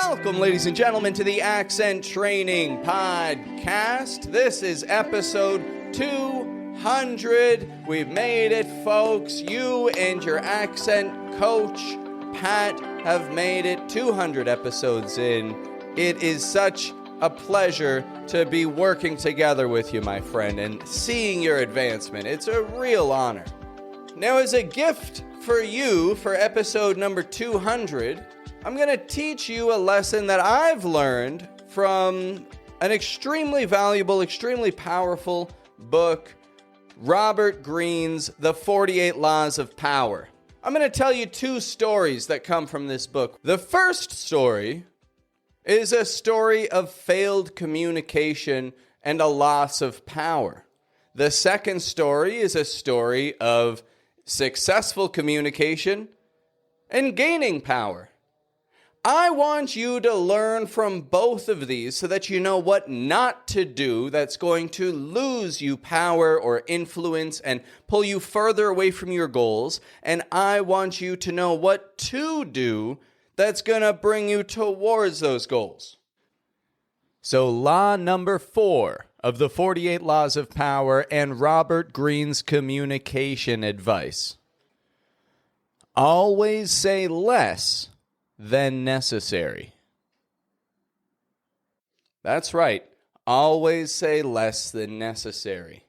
Welcome, ladies and gentlemen, to the Accent Training Podcast. This is episode 200. We've made it, folks. You and your accent coach, Pat, have made it 200 episodes in. It is such a pleasure to be working together with you, my friend, and seeing your advancement. It's a real honor. Now, as a gift for you for episode number 200, I'm going to teach you a lesson that I've learned from an extremely valuable, extremely powerful book, Robert Greene's The 48 Laws of Power. I'm going to tell you two stories that come from this book. The first story is a story of failed communication and a loss of power. The second story is a story of successful communication and gaining power. I want you to learn from both of these so that you know what not to do that's going to lose you power or influence and pull you further away from your goals. And I want you to know what to do that's going to bring you towards those goals. So law number 4 of the 48 Laws of Power and Robert Greene's communication advice. Always say less than necessary. That's right. Always say less than necessary.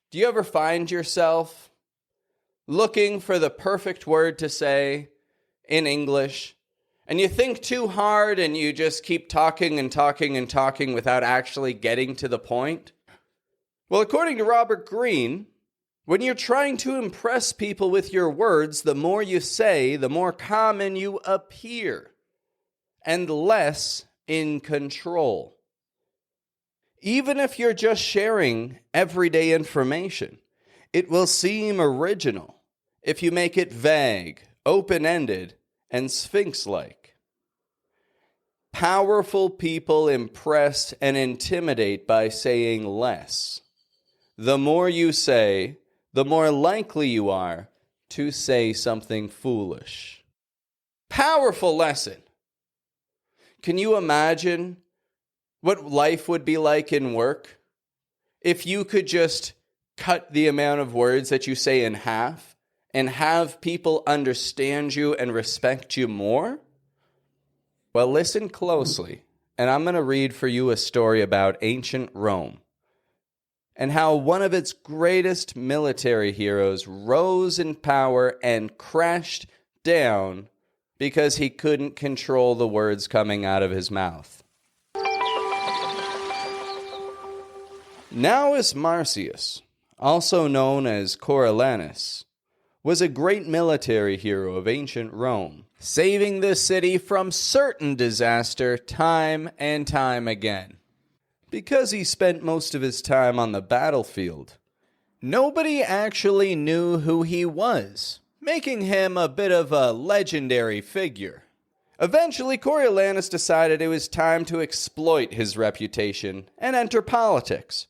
Do you ever find yourself looking for the perfect word to say in English, and you think too hard and you just keep talking and talking and talking without actually getting to the point? Well, according to Robert Greene, when you're trying to impress people with your words, the more you say, the more common you appear, and less in control. Even if you're just sharing everyday information, it will seem original if you make it vague, open-ended, and sphinx-like. Powerful people impress and intimidate by saying less. The more you say, the more likely you are to say something foolish. Powerful lesson. Can you imagine what life would be like in work if you could just cut the amount of words that you say in half and have people understand you and respect you more? Well, listen closely, and I'm going to read for you a story about ancient Rome and how one of its greatest military heroes rose in power and crashed down because he couldn't control the words coming out of his mouth. Gnaeus Marcius, also known as Coriolanus, was a great military hero of ancient Rome, saving the city from certain disaster time and time again. Because he spent most of his time on the battlefield, nobody actually knew who he was, making him a bit of a legendary figure. Eventually, Coriolanus decided it was time to exploit his reputation and enter politics.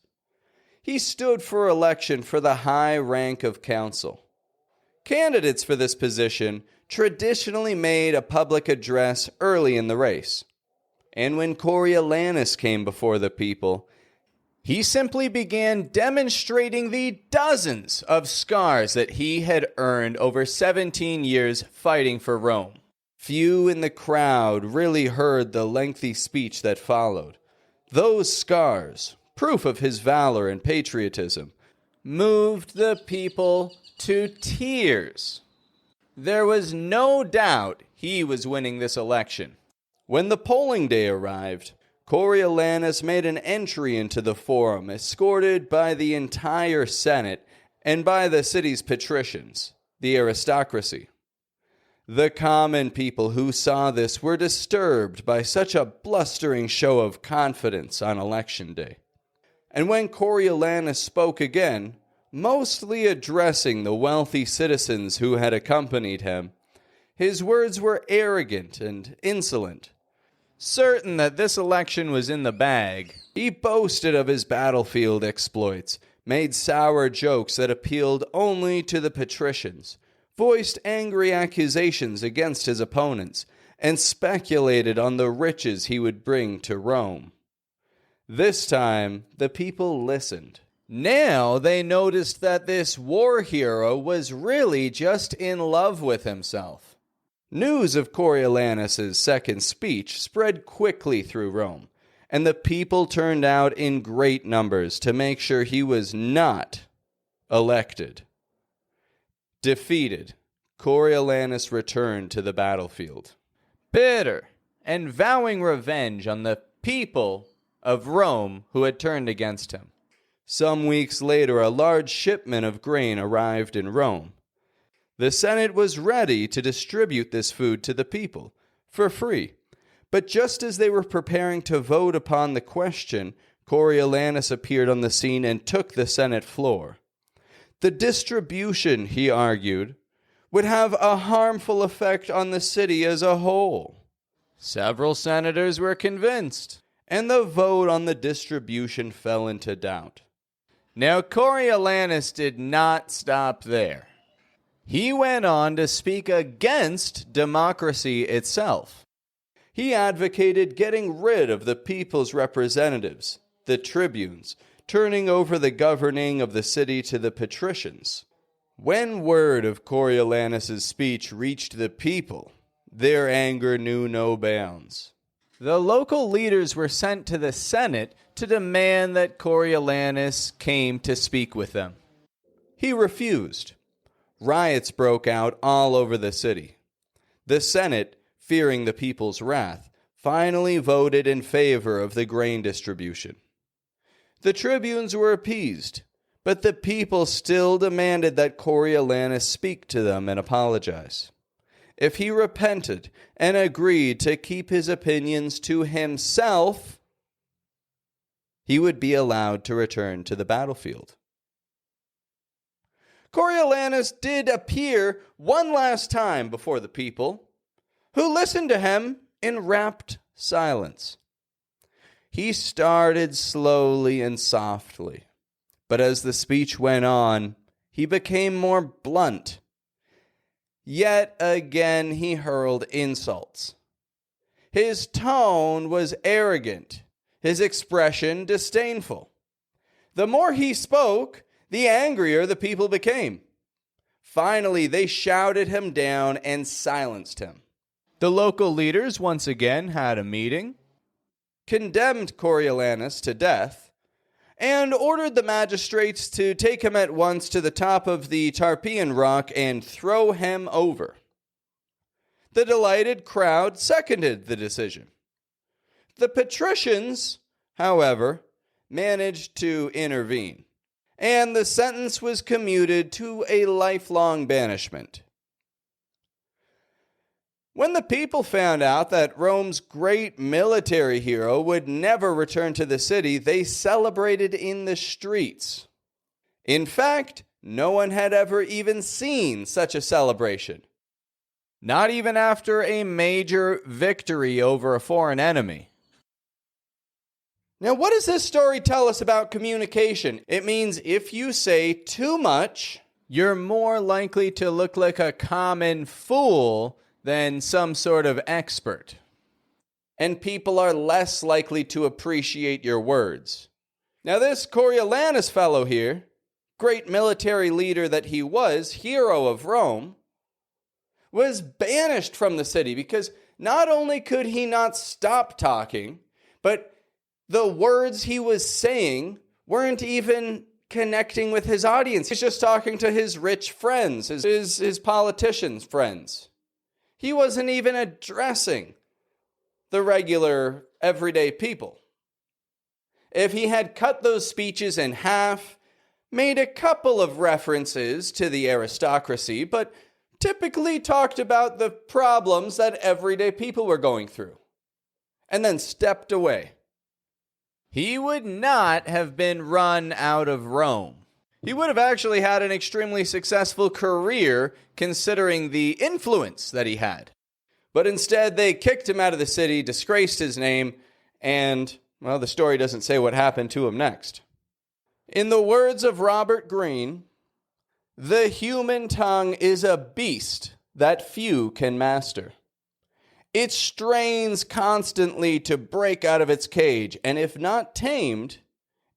He stood for election for the high rank of consul. Candidates for this position traditionally made a public address early in the race. And when Coriolanus came before the people, he simply began demonstrating the dozens of scars that he had earned over 17 years fighting for Rome. Few in the crowd really heard the lengthy speech that followed. Those scars, proof of his valor and patriotism, moved the people to tears. There was no doubt he was winning this election. When the polling day arrived, Coriolanus made an entry into the forum, escorted by the entire Senate and by the city's patricians, the aristocracy. The common people who saw this were disturbed by such a blustering show of confidence on election day. And when Coriolanus spoke again, mostly addressing the wealthy citizens who had accompanied him, his words were arrogant and insolent. Certain that this election was in the bag, he boasted of his battlefield exploits, made sour jokes that appealed only to the patricians, voiced angry accusations against his opponents, and speculated on the riches he would bring to Rome. This time, the people listened. Now they noticed that this war hero was really just in love with himself. News of Coriolanus' second speech spread quickly through Rome, and the people turned out in great numbers to make sure he was not elected. Defeated, Coriolanus returned to the battlefield, bitter and vowing revenge on the people of Rome who had turned against him. Some weeks later, a large shipment of grain arrived in Rome. The Senate was ready to distribute this food to the people for free. But just as they were preparing to vote upon the question, Coriolanus appeared on the scene and took the Senate floor. The distribution, he argued, would have a harmful effect on the city as a whole. Several senators were convinced, and the vote on the distribution fell into doubt. Now, Coriolanus did not stop there. He went on to speak against democracy itself. He advocated getting rid of the people's representatives, the tribunes, turning over the governing of the city to the patricians. When word of Coriolanus' speech reached the people, their anger knew no bounds. The local leaders were sent to the Senate to demand that Coriolanus came to speak with them. He refused. Riots broke out all over the city. The Senate, fearing the people's wrath, finally voted in favor of the grain distribution. The tribunes were appeased, but the people still demanded that Coriolanus speak to them and apologize. If he repented and agreed to keep his opinions to himself, he would be allowed to return to the battlefield. Coriolanus did appear one last time before the people, who listened to him in rapt silence. He started slowly and softly, but as the speech went on, he became more blunt. Yet again he hurled insults. His tone was arrogant, his expression disdainful. The more he spoke, the angrier the people became. Finally, they shouted him down and silenced him. The local leaders once again had a meeting, condemned Coriolanus to death, and ordered the magistrates to take him at once to the top of the Tarpeian rock and throw him over. The delighted crowd seconded the decision. The patricians, however, managed to intervene, and the sentence was commuted to a lifelong banishment. When the people found out that Rome's great military hero would never return to the city, they celebrated in the streets. In fact, no one had ever even seen such a celebration, not even after a major victory over a foreign enemy. Now, what does this story tell us about communication? It means if you say too much, you're more likely to look like a common fool than some sort of expert. And people are less likely to appreciate your words. Now, this Coriolanus fellow here, great military leader that he was, hero of Rome, was banished from the city because not only could he not stop talking, but the words he was saying weren't even connecting with his audience. He's just talking to his rich friends, his politicians' friends. He wasn't even addressing the regular, everyday people. If he had cut those speeches in half, made a couple of references to the aristocracy, but typically talked about the problems that everyday people were going through, and then stepped away, he would not have been run out of Rome. He would have actually had an extremely successful career considering the influence that he had. But instead, they kicked him out of the city, disgraced his name, and, well, the story doesn't say what happened to him next. In the words of Robert Greene, the human tongue is a beast that few can master. It strains constantly to break out of its cage, and if not tamed,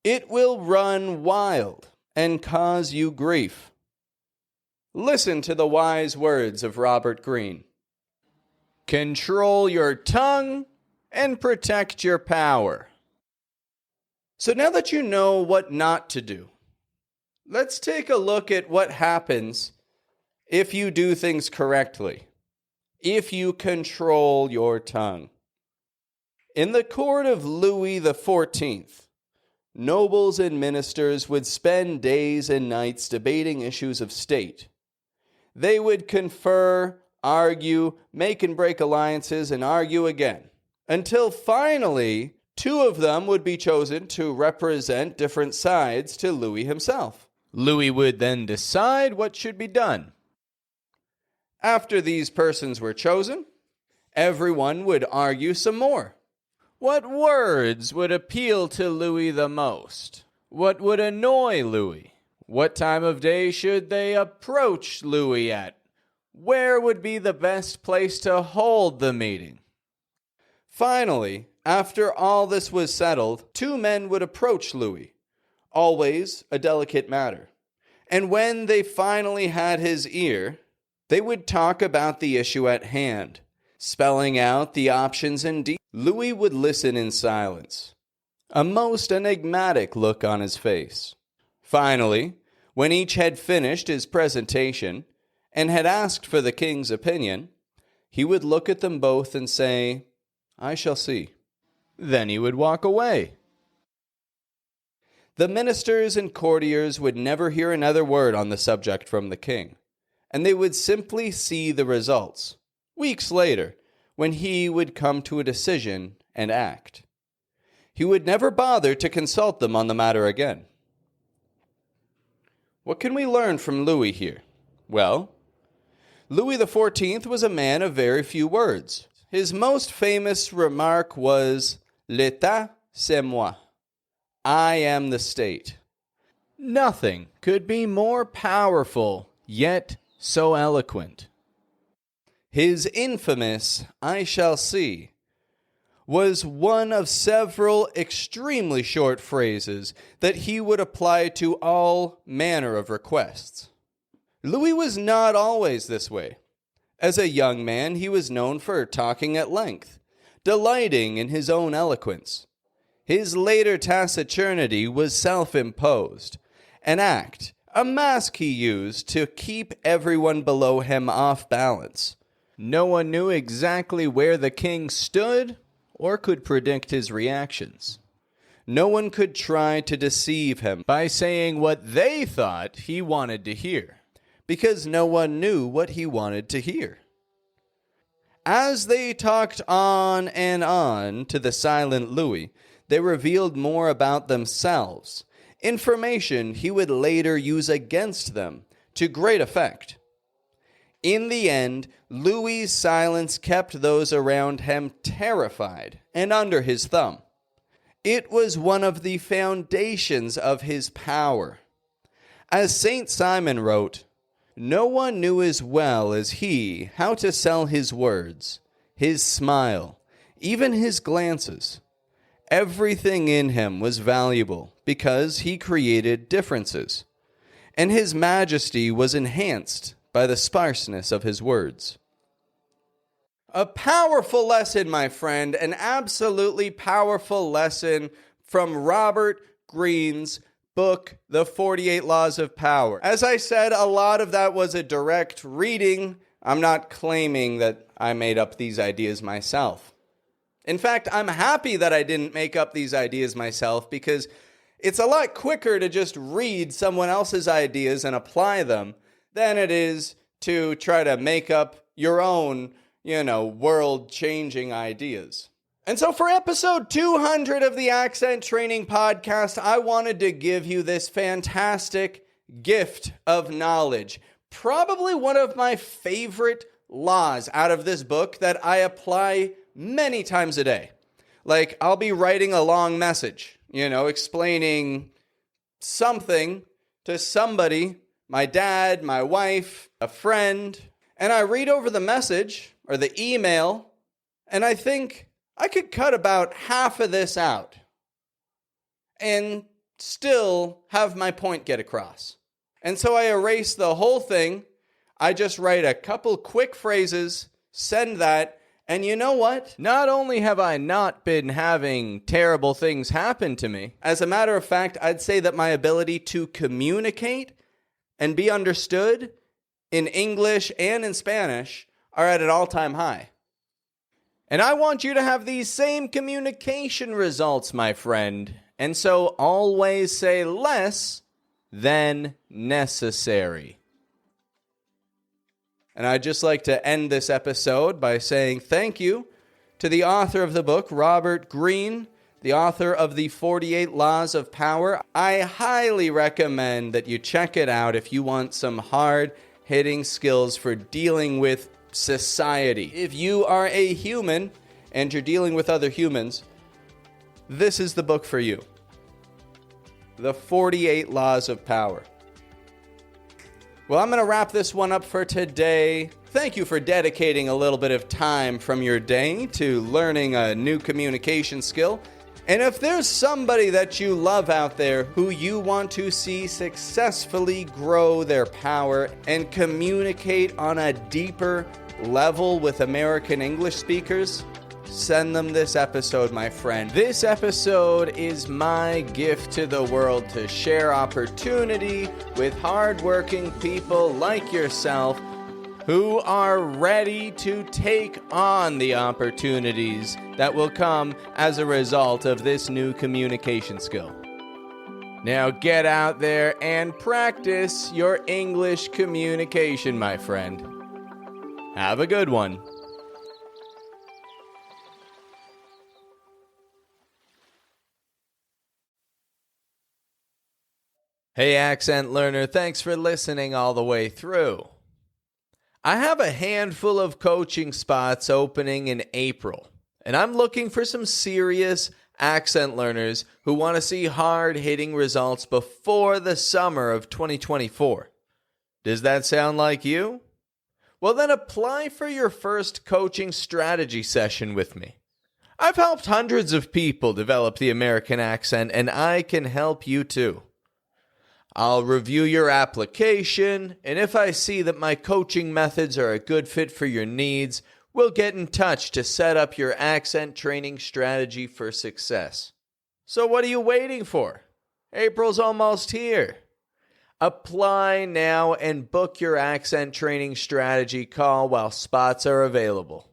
it will run wild and cause you grief. Listen to the wise words of Robert Greene. Control your tongue and protect your power. So now that you know what not to do, let's take a look at what happens if you do things correctly, if you control your tongue. In the court of Louis XIV, nobles and ministers would spend days and nights debating issues of state. They would confer, argue, make and break alliances, and argue again, until finally two of them would be chosen to represent different sides to Louis himself. Louis would then decide what should be done. After these persons were chosen, everyone would argue some more. What words would appeal to Louis the most? What would annoy Louis? What time of day should they approach Louis at? Where would be the best place to hold the meeting? Finally, after all this was settled, two men would approach Louis, always a delicate matter. And when they finally had his ear, they would talk about the issue at hand, spelling out the options in detail. Louis would listen in silence, a most enigmatic look on his face. Finally, when each had finished his presentation and had asked for the king's opinion, he would look at them both and say, "I shall see." Then he would walk away. The ministers and courtiers would never hear another word on the subject from the king, and they would simply see the results, weeks later, when he would come to a decision and act. He would never bother to consult them on the matter again. What can we learn from Louis here? Well, Louis XIV was a man of very few words. His most famous remark was, "L'État, c'est moi." I am the state. Nothing could be more powerful, yet so eloquent. His infamous "I shall see" was one of several extremely short phrases that he would apply to all manner of requests. Louis was not always this way. As a young man, he was known for talking at length, delighting in his own eloquence. His later taciturnity was self-imposed, an act, a mask he used to keep everyone below him off balance. No one knew exactly where the king stood or could predict his reactions. No one could try to deceive him by saying what they thought he wanted to hear, because no one knew what he wanted to hear. As they talked on and on to the silent Louis, they revealed more about themselves, information he would later use against them to great effect. In the end, Louis's silence kept those around him terrified and under his thumb. It was one of the foundations of his power. As Saint Simon wrote, "No one knew as well as he how to sell his words, his smile, even his glances. Everything in him was valuable because he created differences, and his majesty was enhanced by the sparseness of his words." A powerful lesson, my friend, an absolutely powerful lesson from Robert Greene's book, The 48 Laws of Power. As I said, a lot of that was a direct reading. I'm not claiming that I made up these ideas myself. In fact, I'm happy that I didn't make up these ideas myself, because it's a lot quicker to just read someone else's ideas and apply them than it is to try to make up your own, world-changing ideas. And so for episode 200 of the Accent Training Podcast, I wanted to give you this fantastic gift of knowledge. Probably one of my favorite laws out of this book that I apply many times a day. Like, I'll be writing a long message, explaining something to somebody, my dad, my wife, a friend, and I read over the message or the email And I think I could cut about half of this out and still have my point get across. And so I erase the whole thing. I just write a couple quick phrases, send that, and you know what? Not only have I not been having terrible things happen to me, as a matter of fact, I'd say that my ability to communicate and be understood in English and in Spanish are at an all-time high. And I want you to have these same communication results, my friend. And so always say less than necessary. And I'd just like to end this episode by saying thank you to the author of the book, Robert Greene, the author of the 48 Laws of Power. I highly recommend that you check it out if you want some hard-hitting skills for dealing with society. If you are a human and you're dealing with other humans, this is the book for you. The 48 Laws of Power. Well, I'm going to wrap this one up for today. Thank you for dedicating a little bit of time from your day to learning a new communication skill. And if there's somebody that you love out there who you want to see successfully grow their power and communicate on a deeper level with American English speakers, send them this episode, my friend. This episode is my gift to the world to share opportunity with hardworking people like yourself who are ready to take on the opportunities that will come as a result of this new communication skill. Now get out there and practice your English communication, my friend. Have a good one. Hey, accent learner, thanks for listening all the way through. I have a handful of coaching spots opening in April, and I'm looking for some serious accent learners who want to see hard-hitting results before the summer of 2024. Does that sound like you? Well, then apply for your first coaching strategy session with me. I've helped hundreds of people develop the American accent, and I can help you too. I'll review your application, and if I see that my coaching methods are a good fit for your needs, we'll get in touch to set up your accent training strategy for success. So what are you waiting for? April's almost here. Apply now and book your accent training strategy call while spots are available.